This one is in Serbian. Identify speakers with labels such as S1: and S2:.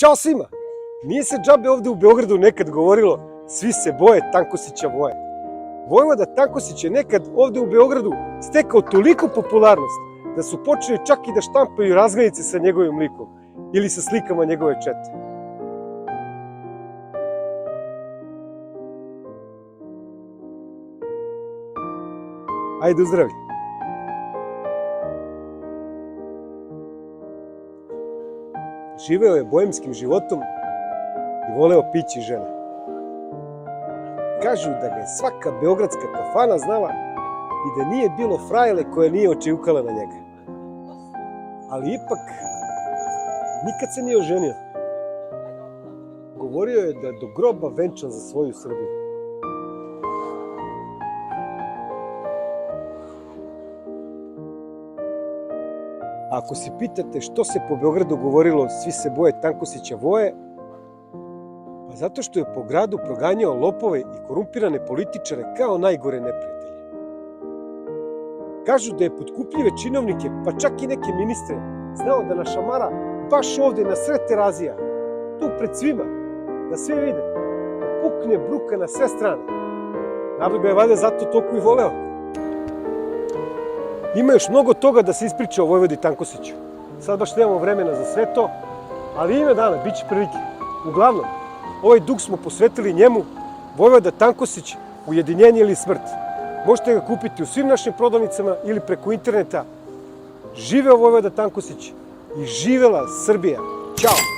S1: Ćao svima! Nije se džabe ovde u Beogradu nekad govorilo svi se boje Tankosića Voje. Vojvoda Tankosić je nekad ovde u Beogradu stekao toliko popularnost da su počeli čak i da štampaju razglednice sa njegovim likom ili sa slikama njegove čete. Ajde uzdravi! Živeo je bojemskim životom i voleo pići žene. Kažu da ga je svaka beogradska kafana znala i da nije bilo frajle koja nije očivukala na njega. Ali ipak, nikad se nije oženio. Govorio je da do groba venčan za svoju Srbiju. Ako se pitate što se po Beogradu govorilo svi se boje Tankosića Voje, pa zato što je po gradu proganjao lopove i korumpirane političare kao najgore neprijatelje. Kažu da je potkupljive činovnike, pa čak i neke ministre, znao da našamara baš ovde na sred Terazija, tu pred svima, da sve vide, pukne bruka na sve strane. Narod ga je valjda zato toliko i voleo. Ima još mnogo toga da se ispriča o Vojvodi Tankosiću. Sad baš nemamo vremena za sve to, ali ima dana, bit će prilike. Uglavnom, ovaj dug smo posvetili njemu, Vojvoda Tankosić, ujedinjenje ili smrt. Možete ga kupiti u svim našim prodavnicama ili preko interneta. Živeo Vojvoda Tankosić i živela Srbija. Ćao!